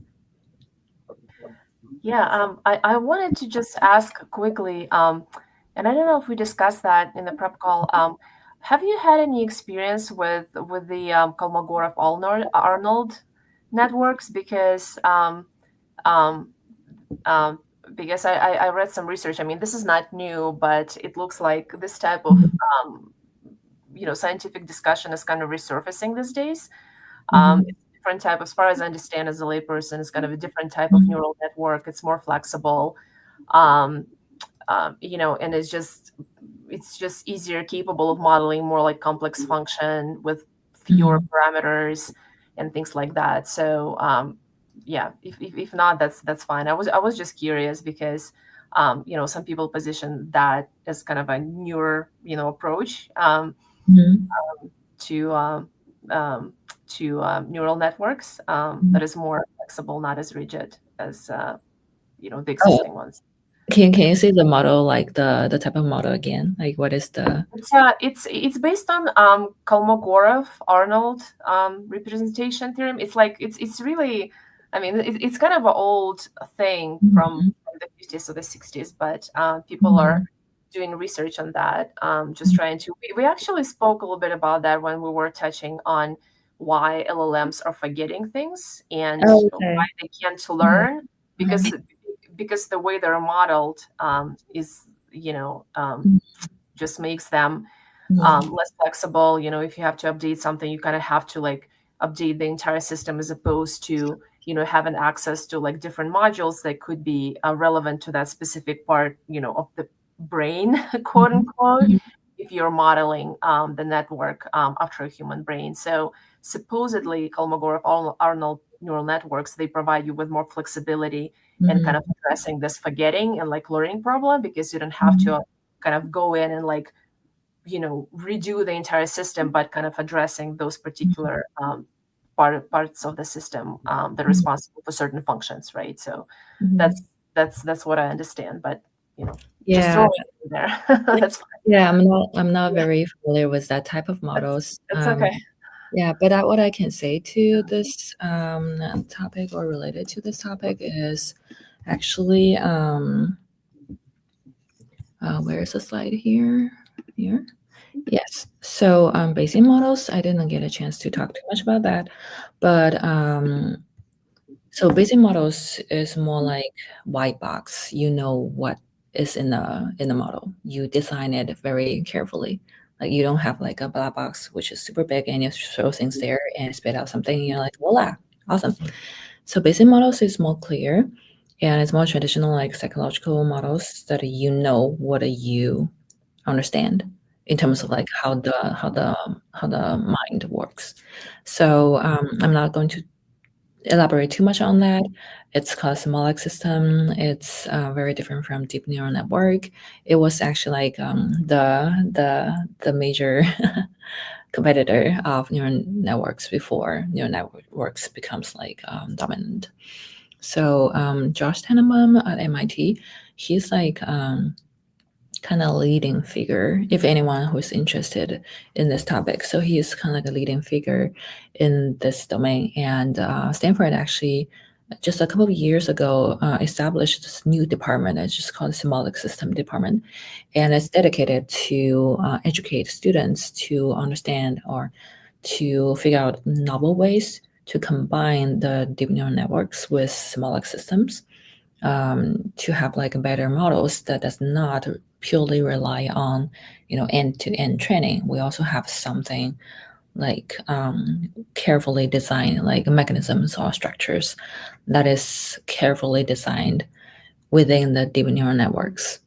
C: Yeah, I wanted to just ask quickly, and I don't know if we discussed that in the prep call. Have you had any experience with the Kolmogorov-Arnold networks? Um, because I read some research. I mean, this is not new, but it looks like this type of scientific discussion is kind of resurfacing these days. It's a different type, as far as I understand, as a layperson, it's kind of a different type of neural network. It's more flexible, and it's just easier, capable of modeling more like complex function with fewer parameters and things like that. So yeah, if not, that's fine. I was just curious because some people position that as kind of a newer approach to neural networks that is more flexible, not as rigid as the
B: Oh,
C: existing ones.
B: can you say the model, like the type of model again? Like what is the?
C: It's based on Kolmogorov-Arnold representation theorem. It's really, I mean, it's kind of an old thing from the 50s or the 60s, but people are doing research on that, just trying to. We actually spoke a little bit about that when we were touching on why LLMs are forgetting things and
B: Oh, okay.
C: why they can't learn, because the way they're modeled is just makes them less flexible. If you have to update something, you kind of have to like update the entire system, as opposed to having access to like different modules that could be relevant to that specific part of the brain, quote unquote, if you're modeling the network after a human brain. So supposedly Kolmogorov-Arnold neural networks, they provide you with more flexibility and kind of addressing this forgetting and like learning problem, because you don't have to kind of go in and like redo the entire system, but kind of addressing those particular parts of the system that are responsible for certain functions, right? So that's what I understand, but just
B: Yeah,
C: throw it in there. That's fine.
B: yeah. I'm not very familiar with that type of models.
C: That's okay.
B: Yeah, but what I can say to this topic, or related to this topic, is actually Where is the slide here? Here. Yes. So Bayesian models, I didn't get a chance to talk too much about that, but so Bayesian models is more like white box. You know what is in the model. You design it very carefully. Like you don't have like a black box which is super big and you throw things there and spit out something and you're like, voila, awesome. So Bayesian models is more clear and it's more traditional like psychological models that you know what you understand in terms of like how the mind works. So I'm not going to elaborate too much on that. It's called symbolic system. It's very different from deep neural network. It was actually like the major competitor of neural networks before neural networks becomes like dominant. So Josh Tenenbaum at MIT, he's like kind of leading figure if anyone who's interested in this topic. So he is kind of like a leading figure in this domain. And Stanford actually just a couple of years ago established this new department. It's just called the Symbolic System Department, and it's dedicated to educate students to understand or to figure out novel ways to combine the deep neural networks with symbolic systems to have like better models that does not purely rely on end-to-end training. We also have something like carefully designed like mechanisms or structures that is carefully designed within the deep neural networks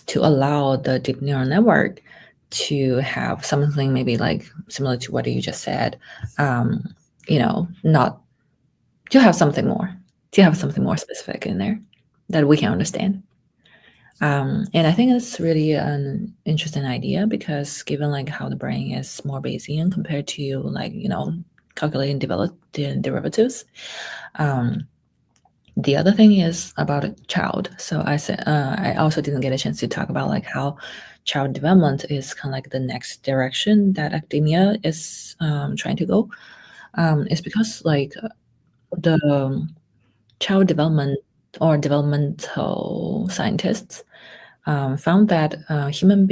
B: to allow the deep neural network to have something maybe like similar to what you just said, not to have something more, specific in there that we can understand. And I think it's really an interesting idea because given like how the brain is more Bayesian compared to like, calculating derivatives. The other thing is about a child. So I said, I also didn't get a chance to talk about like how child development is kind of like the next direction that academia is trying to go. It's because like the child development or developmental scientists found that human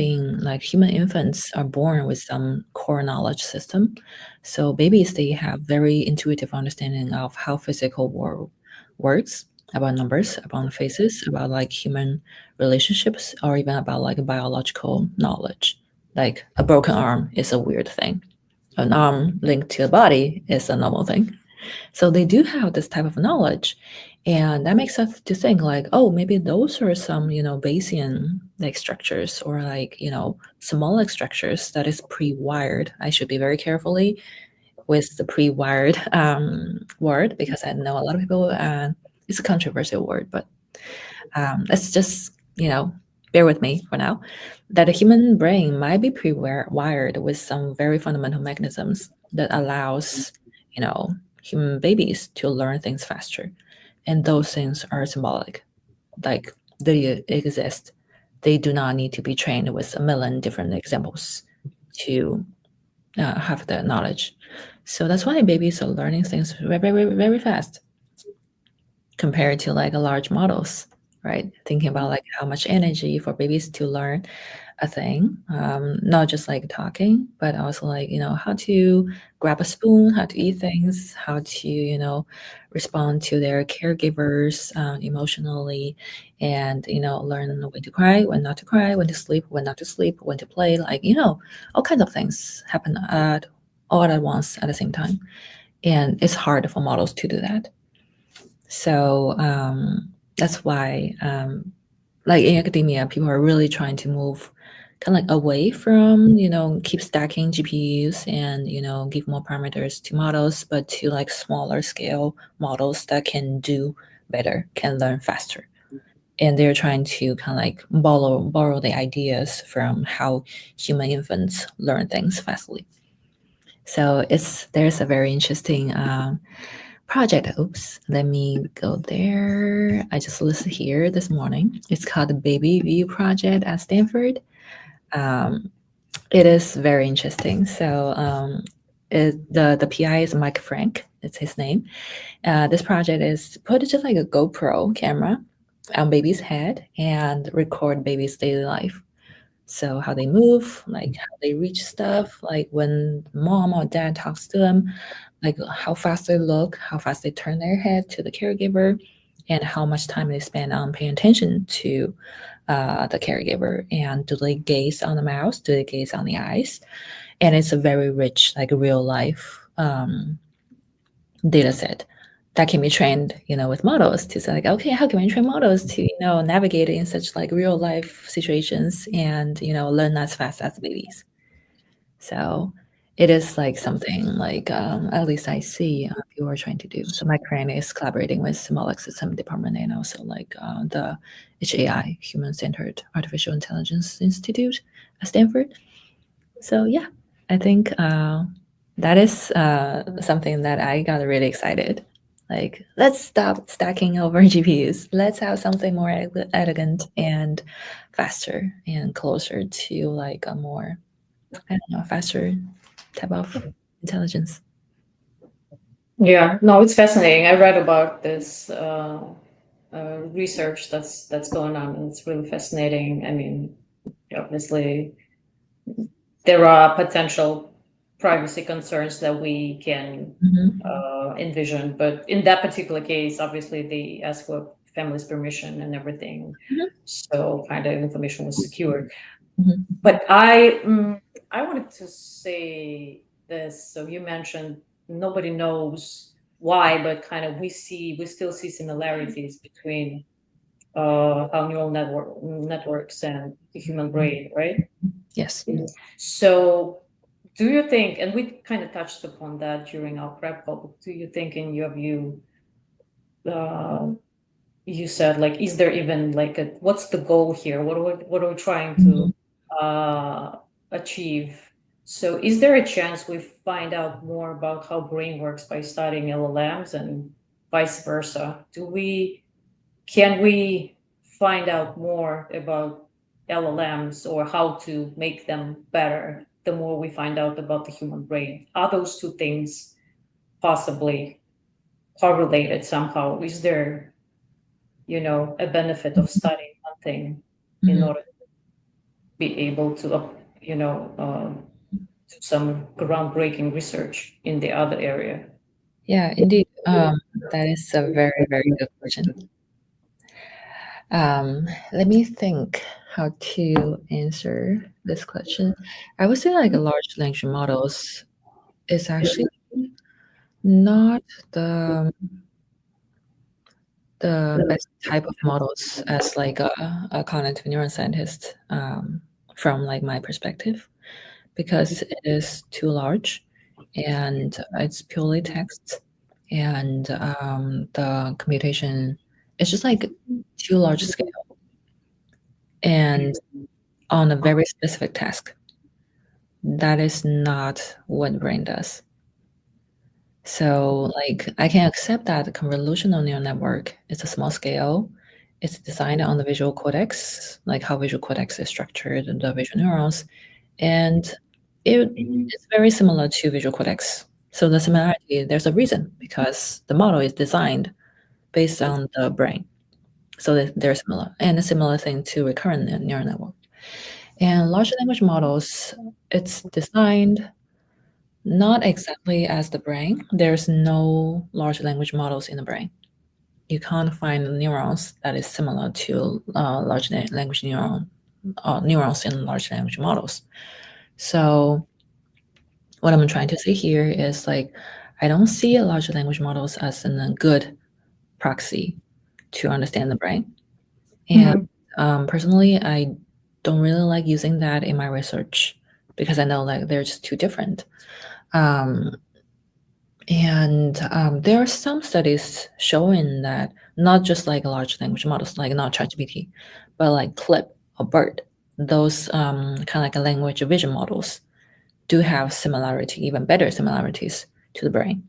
B: infants are born with some core knowledge system. So babies, they have very intuitive understanding of how physical world works, about numbers, about faces, about like human relationships, or even about like biological knowledge. Like a broken arm is a weird thing. An arm linked to a body is a normal thing. So they do have this type of knowledge. And that makes us to think like, oh, maybe those are some, Bayesian like structures or like, symbolic structures that is pre-wired. I should be very carefully with the pre-wired word because I know a lot of people, it's a controversial word, but let's just, bear with me for now, that a human brain might be pre-wired with some very fundamental mechanisms that allows, human babies to learn things faster. And those things are symbolic, like they exist. They do not need to be trained with a million different examples to have the knowledge. So that's why babies are learning things very, very, very fast compared to like large models, right? Thinking about like how much energy for babies to learn a thing, not just like talking, but also like, how to grab a spoon, how to eat things, how to, respond to their caregivers emotionally, and, learn when to cry, when not to cry, when to sleep, when not to sleep, when to play, like, all kinds of things happen all at once at the same time. And it's hard for models to do that. So that's why, like in academia, people are really trying to move kind of like away from, keep stacking GPUs and, give more parameters to models, but to like smaller scale models that can do better, can learn faster. And they're trying to kind of like borrow the ideas from how human infants learn things fastly. So there's a very interesting project. Oops, let me go there. I just listed here this morning. It's called the Baby View Project at Stanford. It is very interesting. So the PI is Mike Frank. It's his name. This project is put just like a GoPro camera on baby's head and record baby's daily life. So how they move, like how they reach stuff, like when mom or dad talks to them, like how fast they look, how fast they turn their head to the caregiver, and how much time they spend on paying attention to the caregiver. And do they gaze on the mouth? Do they gaze on the eyes? And it's a very rich, like real life data set that can be trained, with models to say like, okay, how can we train models to, navigate in such like real life situations and, learn as fast as babies. So it is like something like, at least I see people are trying to do. So my current is collaborating with symbolic system department and also like the HAI, Human Centered Artificial Intelligence Institute at Stanford. So yeah, I think that is something that I got really excited. Like, let's stop stacking over GPUs. Let's have something more elegant and faster and closer to like a more, I don't know, faster type of intelligence.
A: Yeah, no, it's fascinating. I read about this research that's going on, and it's really fascinating. I mean, obviously, there are potential privacy concerns that we can envision, but in that particular case, obviously, they asked for family's permission and everything, so kind of information was secured. But I wanted to say this. So you mentioned nobody knows why, but kind of we still see similarities between how neural networks and the human brain, right?
B: Yes.
A: So do you think, and we kind of touched upon that during our prep call, do you think in your view, you said like, is there even like what's the goal here? What are we trying to achieve? So is there a chance we find out more about how brain works by studying LLMs and vice versa? Can we find out more about LLMs or how to make them better the more we find out about the human brain? Are those two things possibly correlated somehow? Is there, a benefit of studying one thing in order to be able to, do some groundbreaking research in the other area?
B: Yeah, indeed. That is a very, very good question. Let me think how to answer this question. I would say like large language models is actually not the best type of models as like a cognitive neuroscientist, from like my perspective, because it is too large and it's purely text, and the computation is just like too large scale and on a very specific task. That is not what brain does. So like I can accept that the convolutional neural network is a small scale. It's designed on the visual cortex, like how visual cortex is structured, the visual neurons, and it is very similar to visual cortex. So the similarity, there's a reason, because the model is designed based on the brain. So they're similar, and a similar thing to recurrent neural network. And large language models, it's designed not exactly as the brain. There's no large language models in the brain. You can't find neurons that is similar to large language neurons in large language models. So what I'm trying to say here is like, I don't see large language models as a good proxy to understand the brain. And personally, I don't really like using that in my research because I know like they're just too different. And there are some studies showing that not just like large language models, like not ChatGPT, but like CLIP or BERT, those kind of like a language vision models do have similarity, even better similarities to the brain.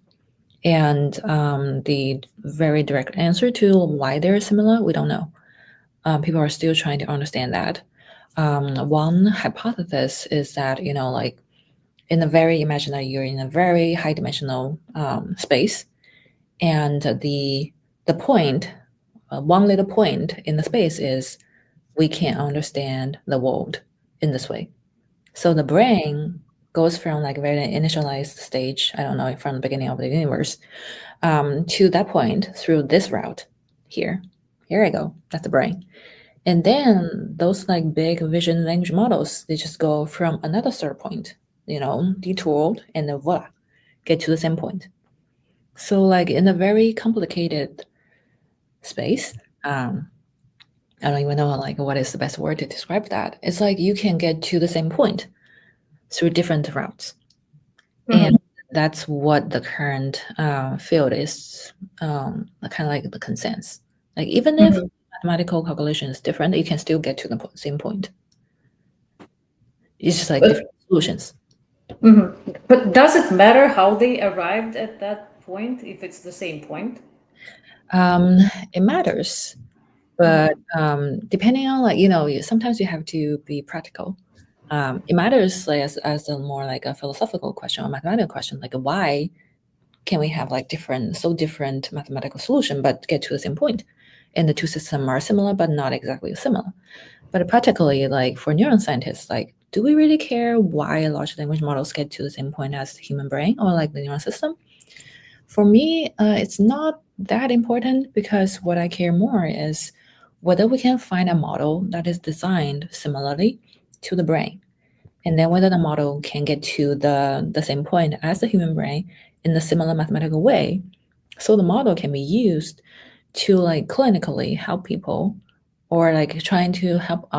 B: And the very direct answer to why they're similar, we don't know. People are still trying to understand that. One hypothesis is that, like in a very imaginary, you're in a very high dimensional space, and the point one little point in the space is we can't understand the world in this way. So the brain goes from like very initialized stage, I don't know, from the beginning of the universe, to that point through this route here. Here I go. That's the brain. And then those like big vision language models, they just go from another third point, detoured, and then voila, get to the same point. So like in a very complicated space, I don't even know like what is the best word to describe that. It's like you can get to the same point through different routes. And that's what the current field is, kind of like the consensus. Like even if mathematical calculation is different, you can still get to the same point. It's just like different solutions.
A: But does it matter how they arrived at that point if it's the same point?
B: It matters, but depending on like sometimes you have to be practical. It matters like as a more like a philosophical question or mathematical question, like why can we have like different mathematical solution but get to the same point? And the two systems are similar but not exactly similar. But practically, like for neuroscientists, like do we really care why large language models get to the same point as the human brain or like the neural system? For me, it's not that important because what I care more is whether we can find a model that is designed similarly to the brain, and then whether the model can get to the same point as the human brain in a similar mathematical way, so the model can be used to like clinically help people or like trying to help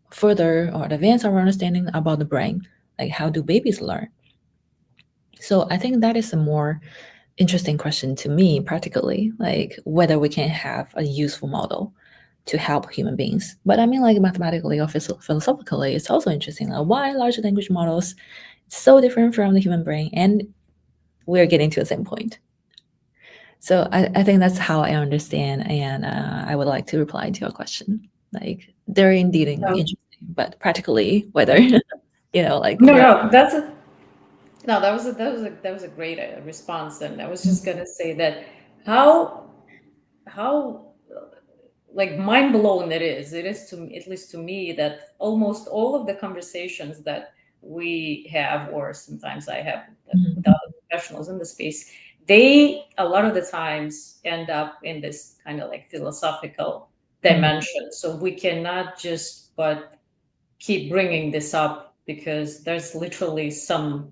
B: further or advance our understanding about the brain, like how do babies learn. So I think that is a more interesting question to me practically, like whether we can have a useful model to help human beings. But I mean, like mathematically or philosophically, it's also interesting. Like why large language models so different from the human brain, and we're getting to the same point. So I think that's how I understand, and I would like to reply to your question. Like they're indeed interesting, but practically whether like
A: No, that was a great response, and I was just gonna say that how like mind blown it is to at least to me that almost all of the conversations that we have or sometimes I have with other professionals in the space, they a lot of the times end up in this kind of like philosophical dimension. So we cannot just but keep bringing this up because there's literally some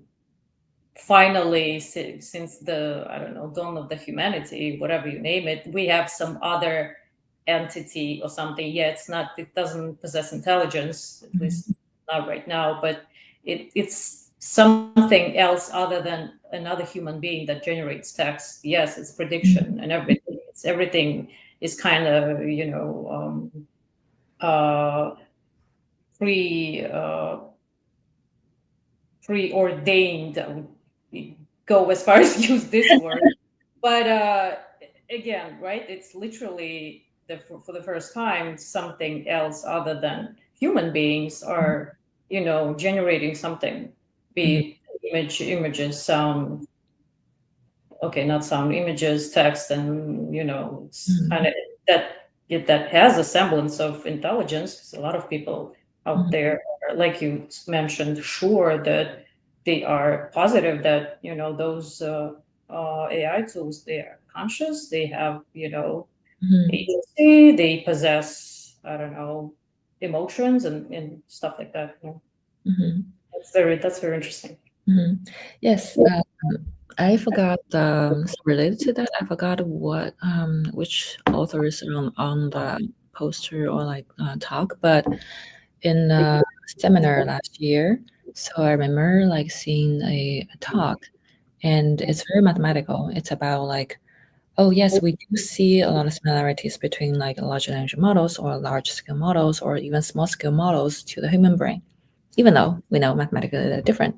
A: finally since the I don't know dawn of the humanity, whatever you name it, we have some other entity or something. Yeah, it doesn't possess intelligence, at least not right now, but it's something else other than another human being that generates text. Yes, it's prediction and everything. Everything is kind of pre preordained. I would go as far as use this word, but again, right? It's literally for the first time something else other than human beings are generating something, be it images, sound. Okay, not sound, images, text, and it's kind of that has a semblance of intelligence. 'Cause a lot of people out there are, like you mentioned, sure that they are positive that those AI tools, they are conscious, they have agency, they possess, I don't know, emotions and stuff like that. That's very interesting.
B: Yes, I forgot related to that. I forgot what which authors are on the poster or like talk, but in a seminar last year, so I remember like seeing a talk, and it's very mathematical. It's about like, oh yes, we do see a lot of similarities between like large language models or large scale models or even small scale models to the human brain, even though we know mathematically they're different.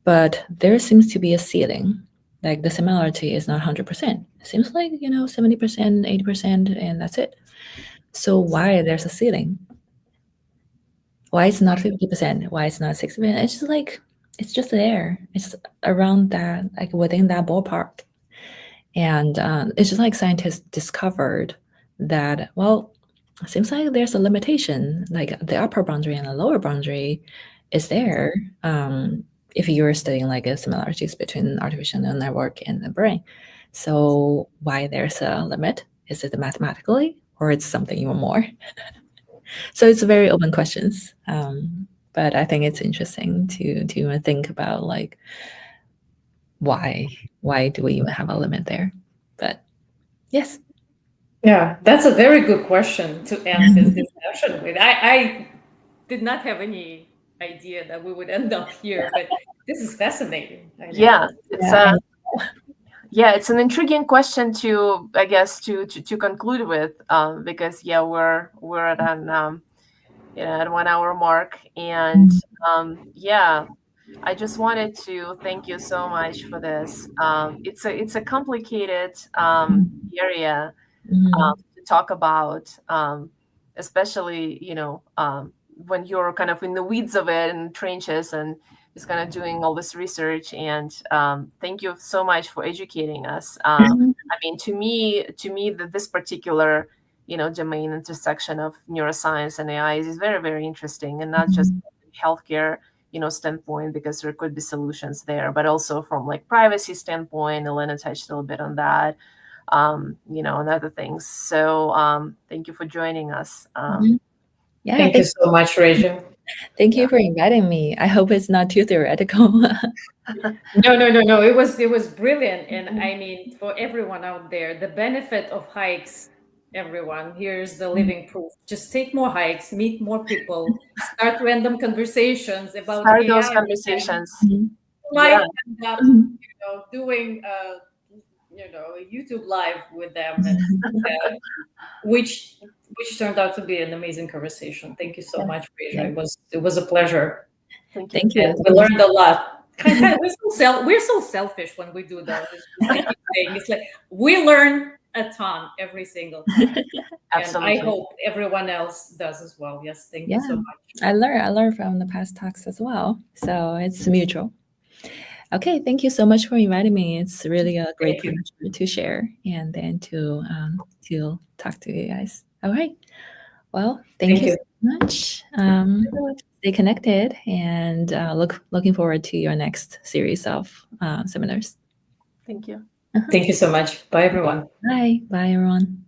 B: But there seems to be a ceiling. Like the similarity is not 100%. It seems like, 70%, 80%, and that's it. So why there's a ceiling? Why it's not 50%? Why it's not 60%? It's just like, it's just there. It's around that, like within that ballpark. And it's just like scientists discovered that, well, it seems like there's a limitation, like the upper boundary and the lower boundary is there if you're studying like similarities between artificial neural network and the brain. So why there's a limit? Is it mathematically or it's something even more? So it's very open questions. But I think it's interesting to even think about like why do we even have a limit there? But yes.
A: Yeah, that's a very good question to end this discussion with. I did not have any idea that we would end up here, but this is fascinating. I know.
C: Yeah, it's
B: Yeah,
C: yeah, it's an intriguing question to, I guess, to conclude with, because yeah, we're at an at 1 hour mark, and yeah, I just wanted to thank you so much for this. It's a complicated area to talk about, especially when you're kind of in the weeds of it and trenches and just kind of doing all this research. And thank you so much for educating us. I mean, to me, this particular domain intersection of neuroscience and AI is very, very interesting, and not just healthcare standpoint, because there could be solutions there, but also from like privacy standpoint. Elena touched a little bit on that, and other things. So thank you for joining us.
B: Yeah,
A: Thank you so much, Reija.
B: thank you for inviting me. I hope it's not too theoretical.
A: No. It was brilliant. And I mean, for everyone out there, the benefit of hikes, everyone, here's the living proof. Just take more hikes, meet more people, start random conversations about
C: Start those
A: AI.
C: conversations.
A: You might
C: Yeah.
A: end up, doing a YouTube live with them, and which turned out to be an amazing conversation. Thank you so much, Reija.
B: Yeah.
A: It was a pleasure.
C: Thank you.
B: Thank you.
A: And we learned a lot. We're so selfish when we do those. It's like you're saying, it's like we learn a ton every single time.
C: Absolutely.
A: And I hope everyone else does as well. Yes, thank you so much.
B: I learned from the past talks as well. So it's mutual. Okay, thank you so much for inviting me. It's really a great pleasure to share and then to talk to you guys. All right. Well, thank you so much. Stay connected, and looking forward to your next series of seminars.
C: Thank you.
A: Thank you so much. Bye, everyone.
B: Bye. Bye, everyone.